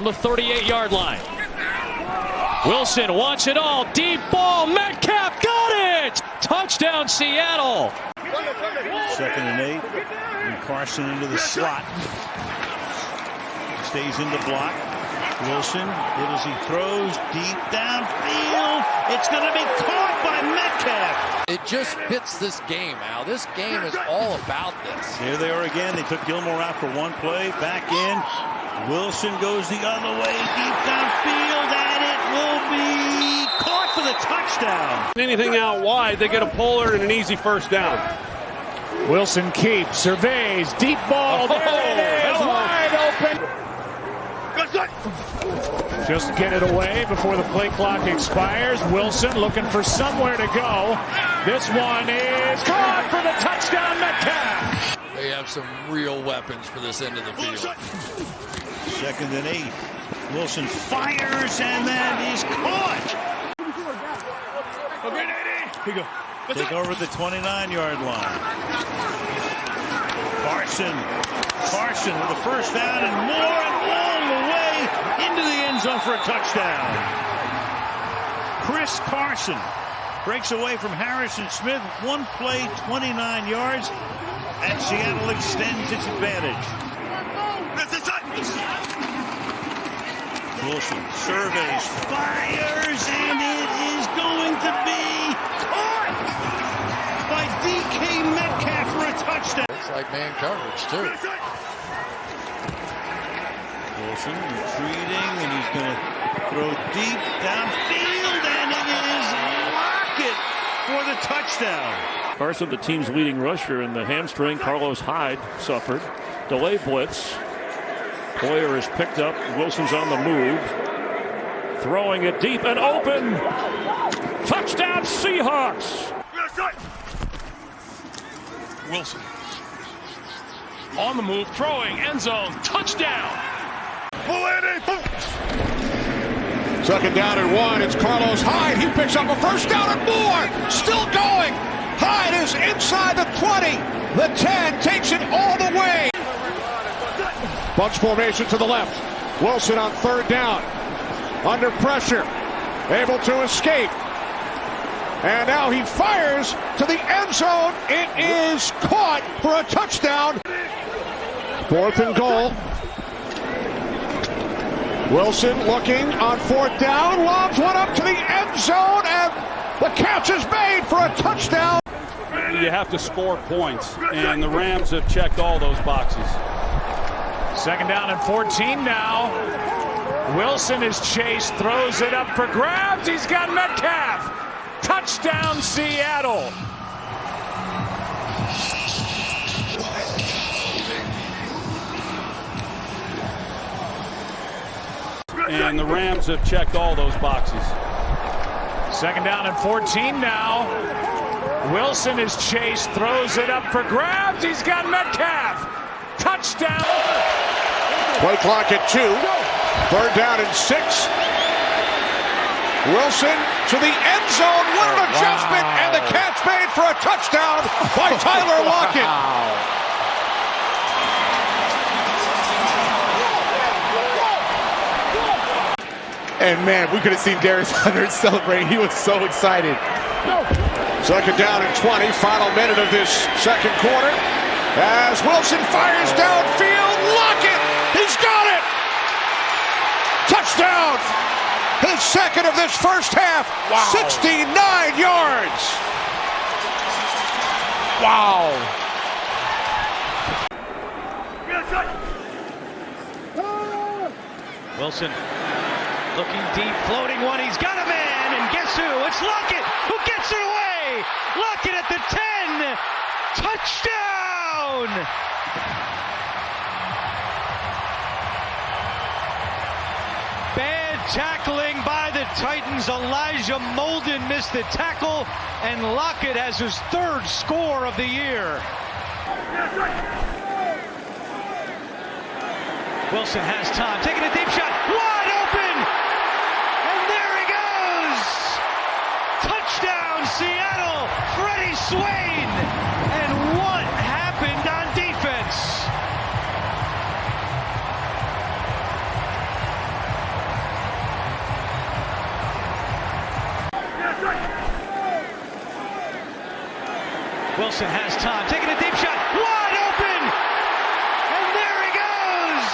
from the 38-yard line. Wilson wants it all. Deep ball. Metcalf got it. Touchdown, Seattle. 2nd and 8. And Carson into the slot. Stays in the block. Wilson, as he throws deep downfield. It's going to be caught by Metcalf. It just fits this game, Al. This game is all about this. Here they are again. They took Gilmore out for one play. Back in. Wilson goes the other way. Deep downfield. And it will be caught for the touchdown. Anything out wide, they get a puller and an easy first down. Wilson keeps, surveys, deep ball. There it is, wide open. Just get it away before the play clock expires. Wilson looking for somewhere to go. This one is caught for the touchdown, Metcalf. They have some real weapons for this end of the field. 2nd and 8. Wilson fires, and that is caught. Okay, Nady. Here you go. Take over the 29-yard line. Carson with a first down and more, and all the way into the end zone for a touchdown. Chris Carson breaks away from Harrison Smith. One play, 29 yards, and Seattle extends its advantage. Wilson surveys, fires, and it is going to be caught by DK Metcalf for a touchdown. It's like man coverage, too. Wilson retreating, and he's going to throw deep downfield, and it is Lockett for the touchdown. Carson, the team's leading rusher, in the hamstring Carlos Hyde suffered. Delay blitz. Poyer is picked up. Wilson's on the move. Throwing it deep and open. Touchdown, Seahawks. Wilson on the move, throwing, end zone, touchdown. 2nd down and 1. It's Carlos Hyde. He picks up a first down and more. Still going. Hyde is inside the 20. The 10 takes it all the way. Bunch formation to the left. Wilson on 3rd down. Under pressure. Able to escape. And now he fires to the end zone. It is caught for a touchdown. 4th and goal. Wilson looking on 4th down. Lobs one up to the end zone. And the catch is made for a touchdown. You have to score points, and the Rams have checked all those boxes. 2nd down and 14 now. Wilson is chased, throws it up for grabs. He's got Metcalf. Touchdown, Seattle. And the Rams have checked all those boxes. 2nd down and 14 now. Wilson is chased, throws it up for grabs. He's got Metcalf. Touchdown. Play clock at 2. 3rd down and 6. Wilson to the end zone. What an adjustment. And the catch made for a touchdown by Tyler Lockett. And man, we could have seen Darius Leonard celebrate. He was so excited. 2nd down and 20. Final minute of this 2nd quarter. As Wilson fires downfield. Lockett. He's got it. Touchdown. His 2nd of this first half. Wow. 69 yards. Wow. Wilson looking deep, floating one. He's got a man, and guess who? It's Lockett who gets it away. Lockett at the 10. Touchdown. Bad tackling by the Titans. Elijah Molden missed the tackle, and Lockett has his 3rd score of the year. Wilson has time, taking a deep shot, wide open, and there he goes! Touchdown, Seattle, Freddie Swain! And what happened on defense? Wilson has time, taking a deep shot, wide open, and there he goes!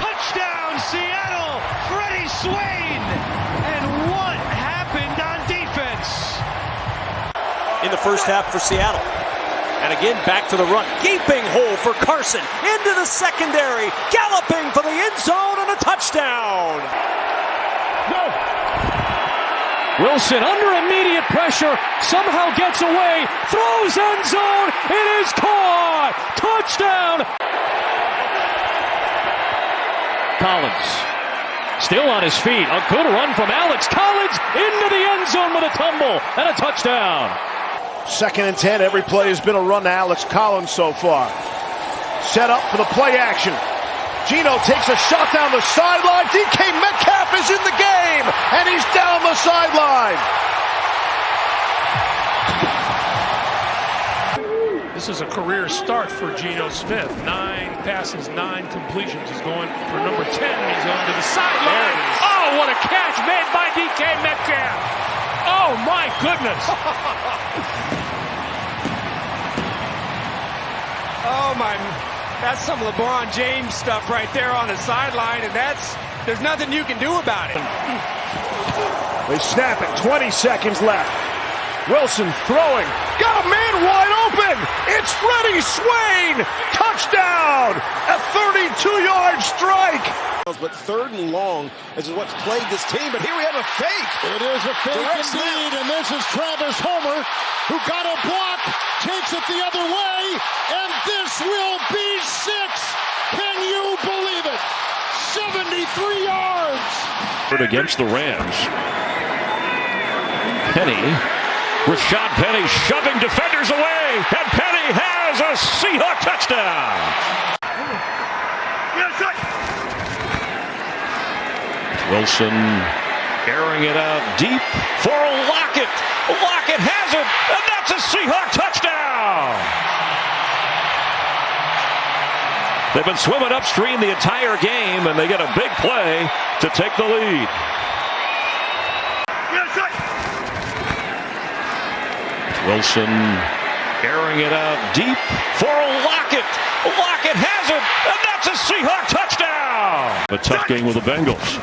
Touchdown, Seattle, Freddie Swain! And what happened on defense? In the first half for Seattle. And again, back to the run. Gaping hole for Carson. Into the secondary. Galloping for the end zone and a touchdown. No. Wilson under immediate pressure. Somehow gets away. Throws end zone. It is caught. Touchdown. Collins. Still on his feet. A good run from Alex Collins. Into the end zone with a tumble. And a touchdown. 2nd and 10. Every play has been a run to Alex Collins so far. Set up for the play action. Geno takes a shot down the sideline. DK Metcalf is in the game, and he's down the sideline. This is a career start for Geno Smith. 9 passes, 9 completions. He's going for number 10, and he's on to the sideline. Oh, what a catch made by DK Metcalf. Oh, my goodness. Oh, my. That's some LeBron James stuff right there on the sideline, and there's nothing you can do about it. They snap it, 20 seconds left. Wilson throwing, got a man wide open. It's Freddie Swain, touchdown, a 32-yard strike. But 3rd and long is what's plagued this team, but here we have a fake. It is a fake indeed, and this is Travis Homer, who got a block, takes it the other way, and this will be 6. Can you believe it? 73 yards. Against the Rams. Penny. Rashad Penny shoving defenders away, and Penny has a Seahawk touchdown. Wilson airing it out deep for Lockett. Lockett has it, and that's a Seahawk touchdown. They've been swimming upstream the entire game, and they get a big play to take the lead. Wilson airing it out deep for Lockett. Lockett has it, and that's a Seahawk touchdown. A tough game with the Bengals.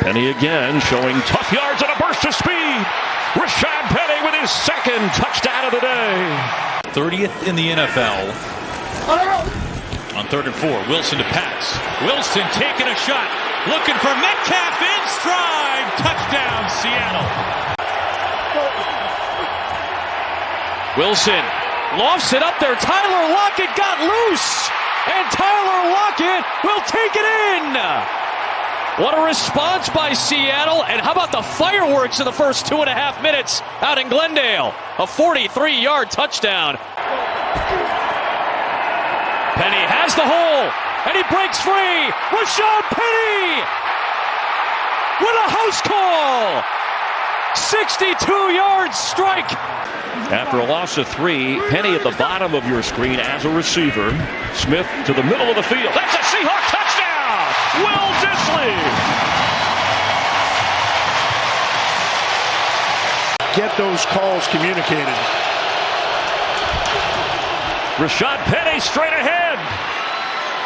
Penny again showing tough yards and a burst of speed. Rashad Penny with his 2nd touchdown of the day. 30th in the NFL. On 3rd and 4, Wilson to pass. Wilson taking a shot. Looking for Metcalf in stride. Touchdown, Seattle. Wilson lofts it up there. Tyler Lockett got loose, and Tyler Lockett will take it in. What a response by Seattle, and how about the fireworks in the first 2.5 minutes out in Glendale? A 43-yard touchdown. Penny has the hole, and he breaks free. Rashad Penny with a house call. 62-yard strike. After a loss of 3, Penny at the bottom of your screen as a receiver. Smith to the middle of the field. That's a Seahawk touchdown! Will Dissly! Get those calls communicated. Rashad Penny straight ahead.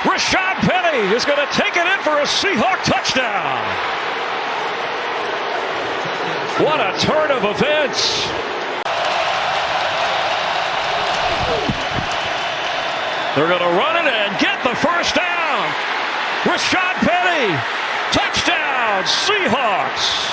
Rashad Penny is going to take it in for a Seahawk touchdown. What a turn of events. They're going to run it and get the first down. Rashad Penny, touchdown, Seahawks.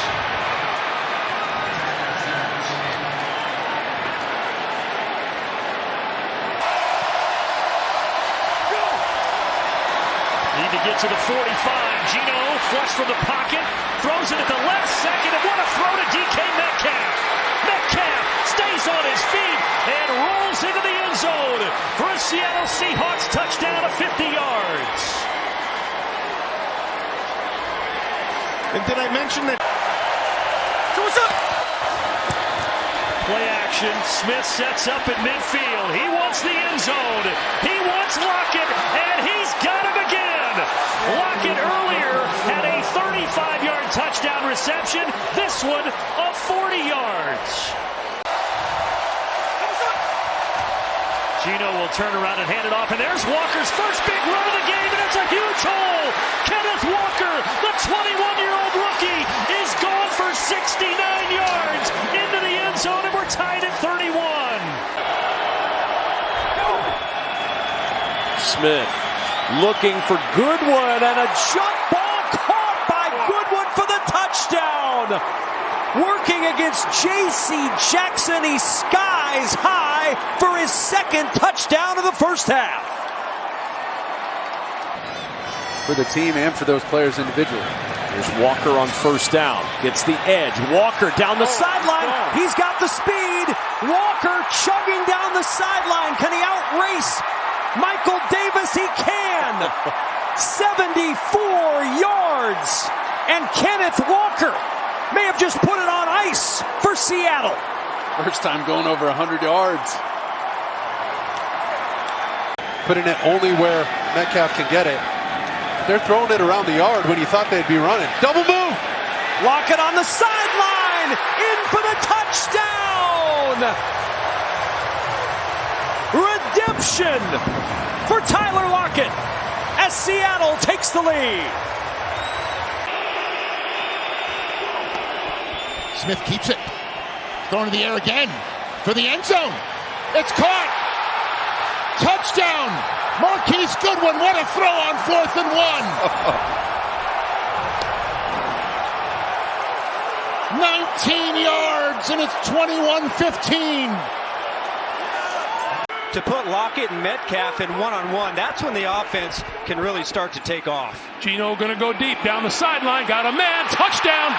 Need to get to the 45. Geno flush from the pocket, throws it at the last second, and what a throw to DK Metcalf. Metcalf stays on his feet and rolls into the end zone for a Seattle Seahawks touchdown of 50 yards. And did I mention that? What's up? Play action. Smith sets up in midfield. He wants the end zone. He wants Lockett, and he's got him again. Lockett earlier had a 35-yard touchdown reception. This one of 40 yards. turn around and hand it off, and there's Walker's first big run of the game, and it's a huge hole. Kenneth Walker, the 21-year-old rookie, is gone for 69 yards into the end zone, and we're tied at 31. Smith looking for Goodwin, and a jump ball caught by Goodwin for the touchdown. Working against J.C. Jackson, he skies high for his second touchdown of the first half. For the team and for those players individually. There's Walker on first down. Gets the edge. Walker down the sideline. He's got the speed. Walker chugging down the sideline. Can he outrace Michael Davis? He can. 74 yards. And Kenneth Walker may have just put it on ice for Seattle. First time going over 100 yards. Putting it only where Metcalf can get it. They're throwing it around the yard when you thought they'd be running. Double move. Lockett on the sideline. In for the touchdown. Redemption for Tyler Lockett as Seattle takes the lead. Smith keeps it. Thrown in the air again for the end zone. It's caught. Touchdown. Marquise Goodwin. What a throw on 4th and 1. 19 yards, and it's 21-15. To put Lockett and Metcalf in one-on-one, that's when the offense can really start to take off. Gino going to go deep down the sideline. Got a man. Touchdown.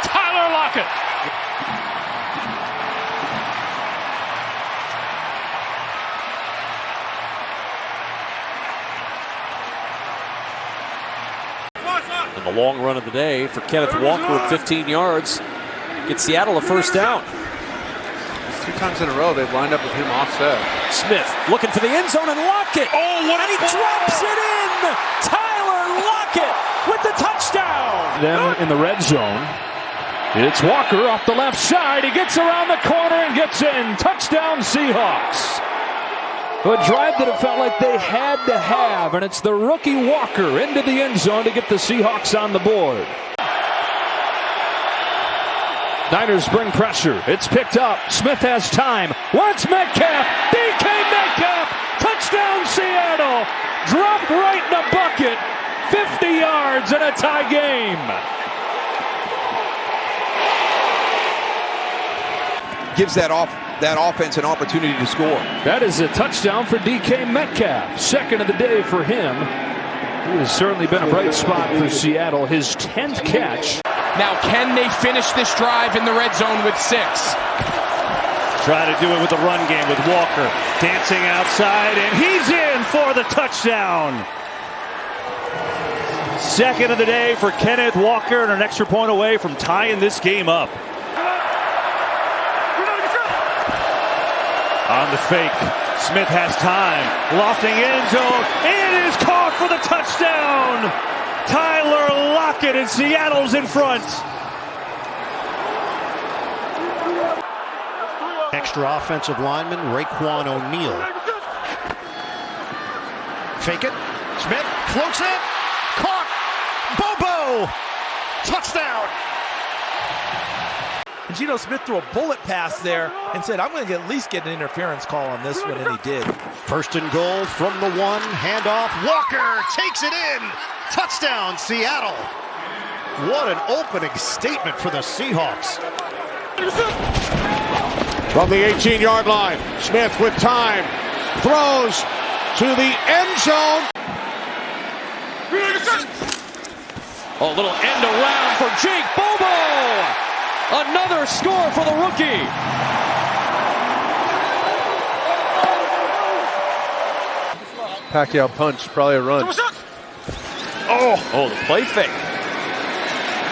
Tyler Lockett. And the long run of the day for Kenneth Walker at 15 yards. Gets Seattle a first down. 2 times in a row they've lined up with him offset. Smith looking for the end zone, and Lockett. And he drops it in. Tyler Lockett with the touchdown. Then in the red zone, it's Walker off the left side. He gets around the corner and gets in. Touchdown Seahawks. A drive that it felt like they had to have, and it's the rookie Walker into the end zone to get the Seahawks on the board. Niners bring pressure. It's picked up. Smith has time. Wants Metcalf. DK Metcalf. Touchdown Seattle. Dropped right in the bucket. 50 yards and a tie game. Gives that offense an opportunity to score. That is a touchdown for DK Metcalf. Second of the day for him. He has certainly been a bright spot for Seattle. His 10th catch. Now, can they finish this drive in the red zone with 6? Try to do it with the run game with Walker. Dancing outside, and he's in for the touchdown. Second of the day for Kenneth Walker, and an extra point away from tying this game up. On the fake, Smith has time. Lofting end zone, and it is caught for the touchdown. Tyler Lockett, and Seattle's in front. Extra offensive lineman, Raekwon O'Neal. Fake it. Smith floats it. Caught. Bobo. Touchdown. Geno Smith threw a bullet pass there and said, I'm going to at least get an interference call on this one, and he did. First and goal from the 1. Handoff. Walker takes it in. Touchdown, Seattle. What an opening statement for the Seahawks. From the 18-yard line, Smith with time. Throws to the end zone. A little end around for Jake Bobo. Another score for the rookie. Pacquiao punch, probably a run. Oh, the play fake.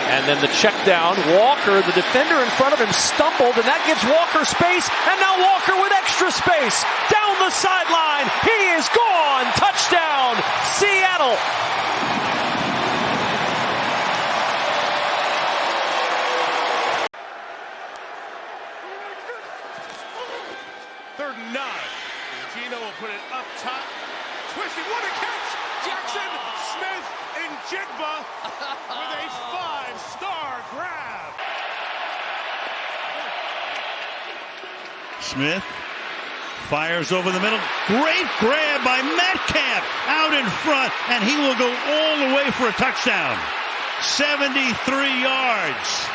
And then the check down. Walker, the defender in front of him, stumbled, and that gives Walker space. And now Walker with extra space. Down the sideline. He is gone. Touchdown, Seattle. Third and 9. Geno twisted. What a catch! Jackson Smith and Jigba with a 5-star grab. Smith fires over the middle. Great grab by Metcalf out in front, and he will go all the way for a touchdown. 73 yards.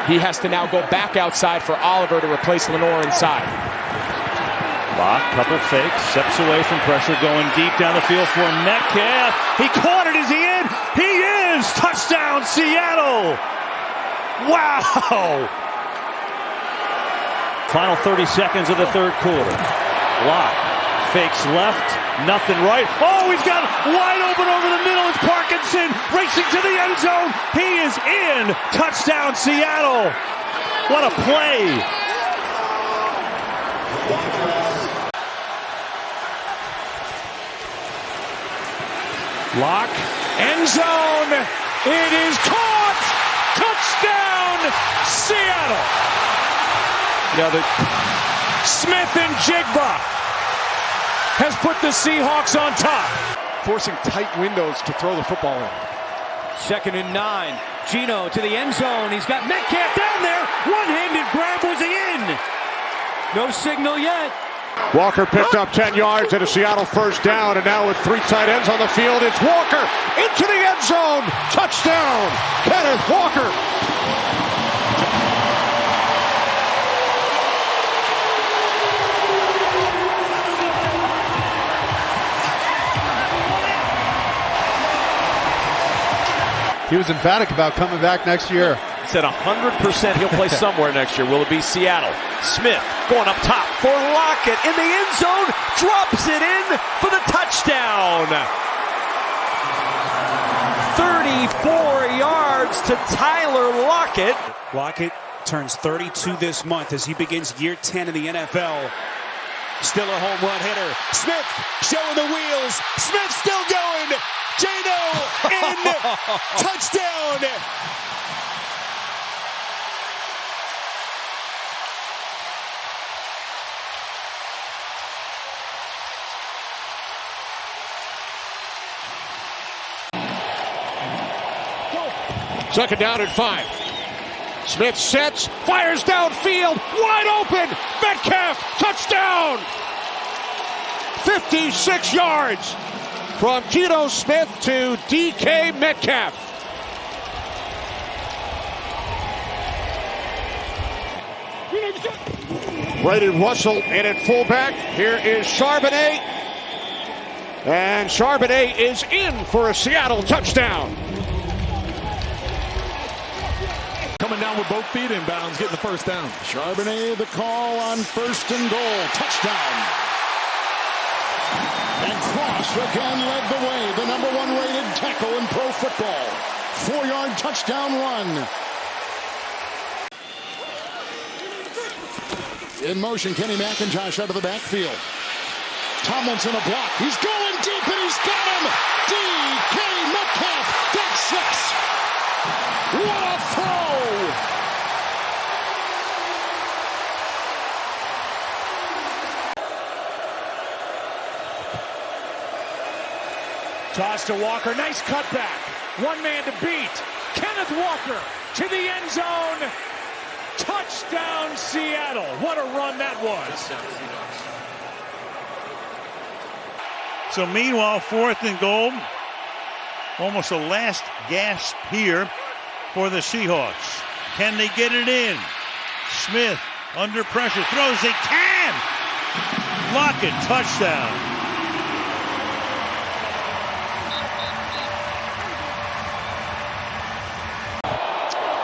He has to now go back outside for Oliver to replace Lenore inside. Lock, couple fakes, steps away from pressure, going deep down the field for Metcalf. He caught it. Is he in? He is! Touchdown, Seattle! Wow! Final 30 seconds of the third quarter. Lock fakes left, nothing right. Oh, he's got wide open over the middle. It's Parkinson racing to the end zone. He is in. Touchdown, Seattle. What a play. Lock, end zone. It is caught. Touchdown, Seattle. Smith and Jigba has put the Seahawks on top. Forcing tight windows to throw the football in. 2nd and 9. Gino to the end zone. He's got Metcalf down there. One-handed grab. Was he in? No signal yet. Walker picked up 10 yards and a Seattle first down, and now with 3 tight ends on the field, it's Walker into the end zone. Touchdown, Kenneth Walker. He was emphatic about coming back next year. He said 100% he'll play somewhere next year. Will it be Seattle? Smith going up top for Lockett in the end zone. Drops it in for the touchdown. 34 yards to Tyler Lockett. Lockett turns 32 this month as he begins year 10 in the NFL. Still a home run hitter. Smith showing the wheels. Smith still going. Gino in. Touchdown. Second down and 5. Smith sets, fires downfield, wide open. Metcalf, touchdown. 56 yards from Geno Smith to DK Metcalf. Braden Russell in at fullback. Here is Charbonnet. And Charbonnet is in for a Seattle touchdown. Coming down with both feet inbounds, getting the first down. Charbonnet, the call on 1st and goal. Touchdown. And Cross again led the way. The #1 rated tackle in pro football. 4-yard touchdown run. In motion, Kenny McIntosh out of the backfield. Tomlinson a block. He's going deep and he's got him. DK Metcalf, that's 6. What a throw! Toss to Walker. Nice cutback. One man to beat. Kenneth Walker to the end zone. Touchdown, Seattle. What a run that was. So meanwhile, 4th and goal. Almost a last gasp here for the Seahawks. Can they get it in? Smith under pressure. Throws. They can! Lockett, touchdown.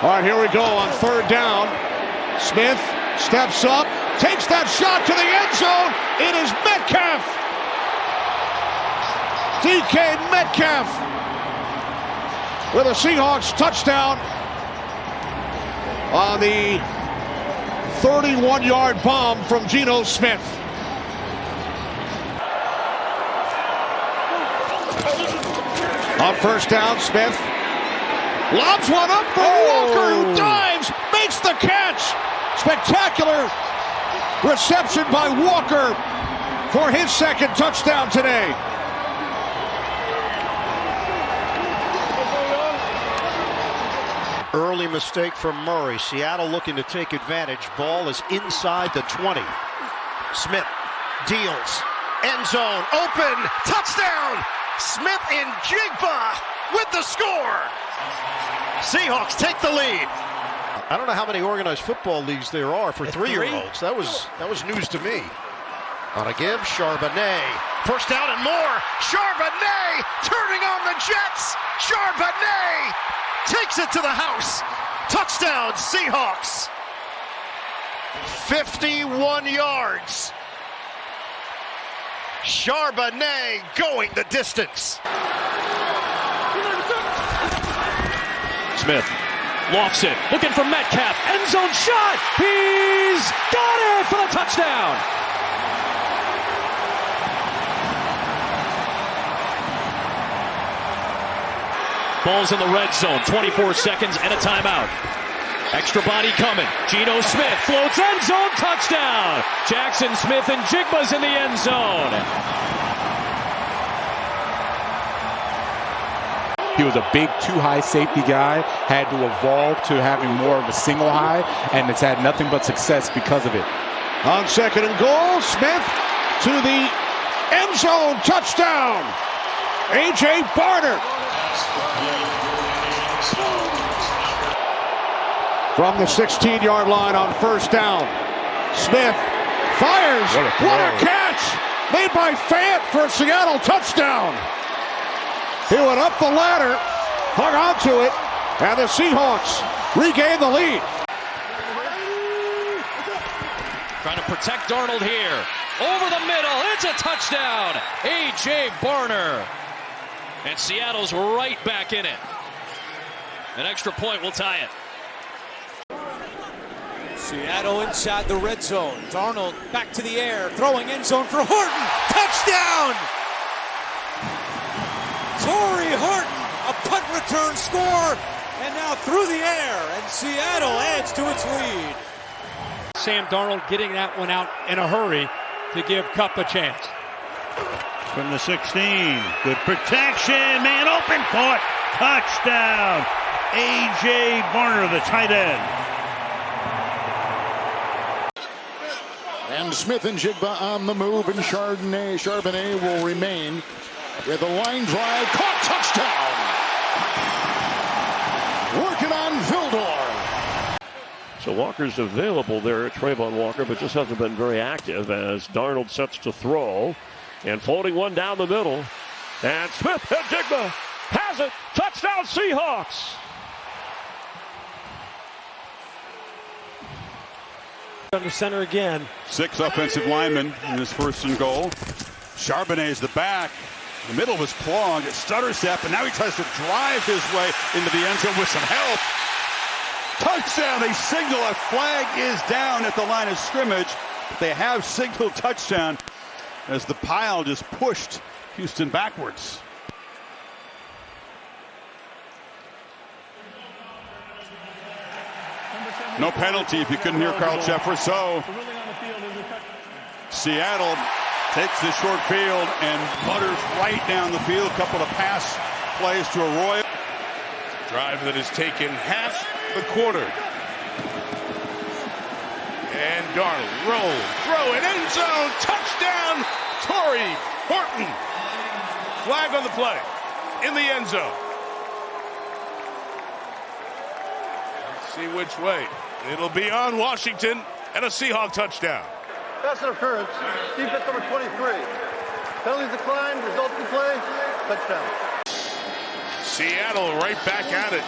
All right, here we go on 3rd down. Smith steps up, takes that shot to the end zone. It is Metcalf. DK Metcalf with a Seahawks touchdown on the 31-yard bomb from Geno Smith. On 1st down, Smith lobs one up for Walker, who dives, makes the catch. Spectacular Reception by Walker for his second touchdown today. Early mistake from Murray. Seattle looking to take advantage. Ball is inside the 20. Smith deals. End zone. Open. Touchdown. Smith and Jigba with the score. Seahawks take the lead. I don't know how many organized football leagues there are for three-year-olds. That was news to me. On a give, Charbonnet. First down and more. Charbonnet turning on the Jets. Charbonnet takes it to the house. Touchdown, Seahawks. 51 yards. Charbonnet going the distance. Smith lofts it, looking for Metcalf. End zone shot. He's got it for the touchdown. Ball's in the red zone. 24 seconds and a timeout. Extra body coming. Geno Smith floats end zone. Touchdown. Jackson Smith and Jigba's in the end zone. He was a big two-high safety guy, had to evolve to having more of a single high, and it's had nothing but success because of it. On second and goal, Smith to the end zone, touchdown. A.J. Barner. From the 16-yard line on first down. Smith fires. What a catch made by Fant for a Seattle touchdown. He went up the ladder, hung on to it, and the Seahawks regain the lead. Trying to protect Darnold here. Over the middle. It's a touchdown. A.J. Barner. And Seattle's right back in it. An extra point will tie it. Seattle inside the red zone. Darnold back to the air, throwing end zone for Horton. Touchdown! Torrey Horton, a punt return score, and now through the air, and Seattle adds to its lead. Sam Darnold getting that one out in a hurry to give Kupp a chance. From the 16, good protection, man open, caught, touchdown. A.J. Barner, the tight end. And Smith and Jigba on the move, and Charbonnet will remain with a line drive. Caught, touchdown! Working on Vildor. So Walker's available there at Trayvon Walker, but just hasn't been very active as Darnold sets to throw. And floating one down the middle. And Smith and Jigba has it. Touchdown Seahawks! Under center again. 6 offensive linemen in this first and goal. Charbonnet's the back. The middle was clogged. It stutter step, and now he tries to drive his way into the end zone with some help. Touchdown! They signal a flag is down at the line of scrimmage. They have signaled touchdown as the pile just pushed Houston backwards. No penalty if you couldn't hear Carl Sheffer. So Seattle takes the short field and butters right down the field. A couple of pass plays to Arroyo. Drive that has taken half the quarter. And Darnold roll, throw it, end zone, touchdown, Torrey Horton. Flag on the play, in the end zone. Let's see which way. It'll be on Washington and a Seahawk touchdown. Pass interference, defense number 23. Penalties declined, results in play, touchdown. Seattle right back at it.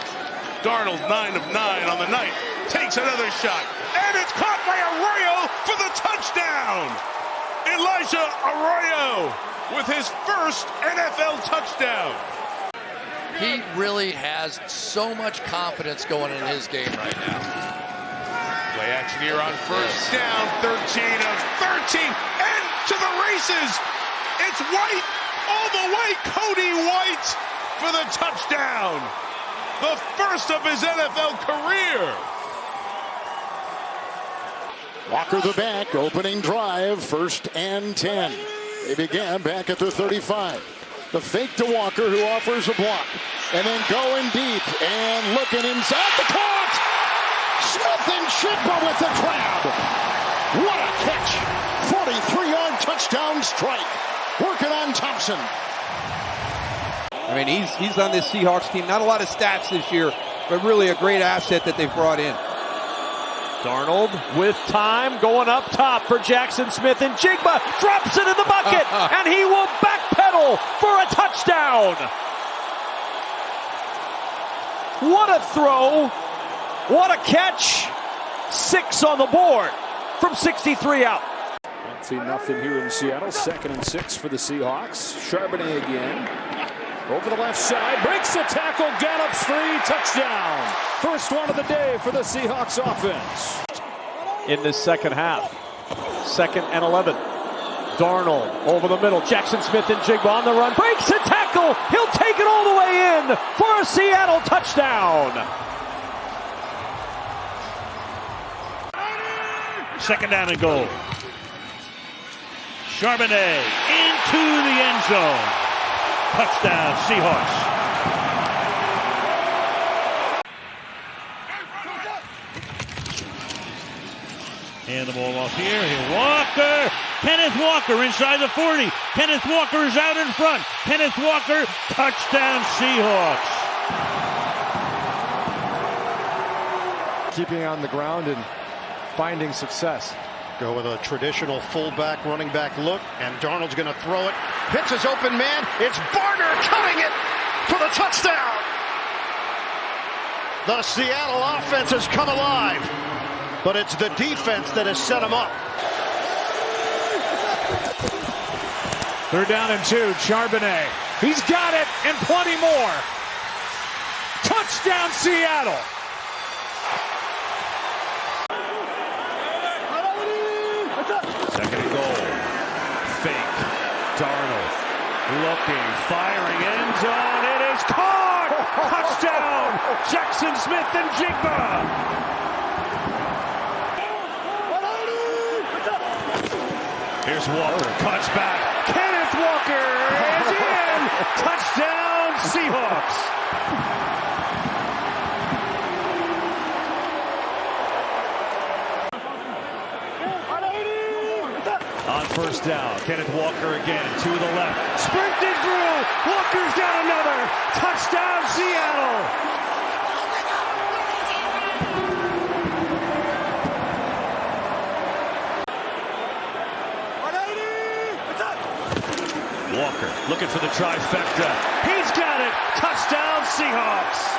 Darnold 9 of 9 on the night. Takes another shot. And it's caught by Arroyo for the touchdown. Elijah Arroyo with his first NFL touchdown. He really has so much confidence going in his game right now. Play action here on first down. 13 of 13. And to the races. It's White all the way. Cody White for the touchdown. The first of his NFL career. Walker the back, opening drive, 1st and 10. They began back at the 35. The fake to Walker, who offers a block. And then going deep and looking inside the court. Smith and Chigba with the grab. What a catch. 43-yard touchdown strike. Working on Thompson. I mean, he's on this Seahawks team. Not a lot of stats this year, but really a great asset that they've brought in. Darnold with time, going up top for Jackson Smith, and Jigba drops it in the bucket, and he will backpedal for a touchdown. What a throw. What a catch. 6 on the board from 63 out. See nothing here in Seattle. 2nd and 6 for the Seahawks. Charbonnet again. Over the left side, breaks the tackle, gallops free, touchdown. First one of the day for the Seahawks offense. In this second half, 2nd and 11. Darnold over the middle, Jackson Smith and Jigba on the run, breaks the tackle, he'll take it all the way in for a Seattle touchdown. 2nd down and goal. Charbonnet into the end zone. Touchdown, Seahawks. Hand the ball off here. Walker. Kenneth Walker inside the 40. Kenneth Walker is out in front. Kenneth Walker, touchdown, Seahawks. Keeping on the ground and finding success. Go with a traditional fullback, running back look, and Darnold's going to throw it. Hits his open man. It's Barner cutting it for the touchdown. The Seattle offense has come alive, but it's the defense that has set them up. 3rd down and 2, Charbonnet. He's got it and plenty more. Touchdown, Seattle. Second and goal. Fake. Darnold. Looking. Firing. End zone. It is caught. Touchdown. Jackson Smith and Jigba. Here's Walker. Cuts back. Kenneth Walker is in. Touchdown, Seahawks. On 1st down, Kenneth Walker again, to the left, sprinted through, Walker's got another, touchdown Seattle! Walker looking for the trifecta, he's got it, touchdown Seahawks!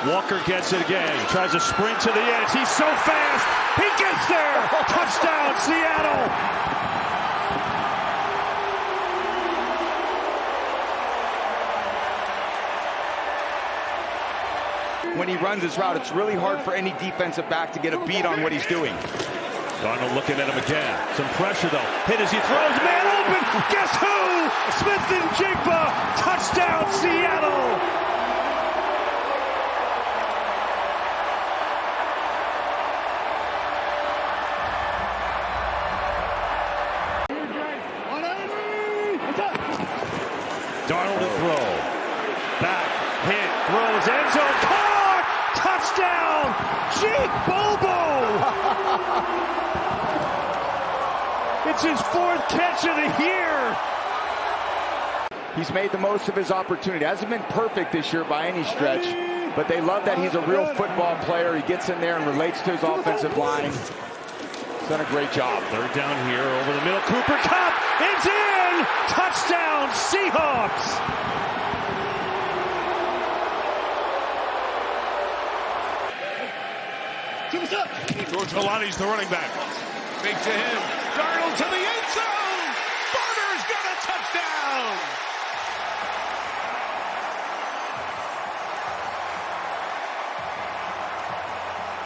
Walker gets it again. Tries to sprint to the edge. He's so fast. He gets there. Touchdown, Seattle. When he runs his route, it's really hard for any defensive back to get a beat on what he's doing. Darnold looking at him again. Some pressure, though. Hit as he throws. Man open. Guess who? Smith and Jigba. Touchdown, Seattle. Darnold to throw. Back, hit, throws, end zone, caught! Touchdown! Jake Bobo! It's his 4th catch of the year! He's made the most of his opportunity. Hasn't been perfect this year by any stretch, but they love that he's a real football player. He gets in there and relates to his offensive line. He's done a great job. 3rd down here, over the middle, Cooper Kupp, it's in! Touchdown, Seahawks! George Holani's the running back. Fake to him. Darnold to the end zone. Barner's got a touchdown.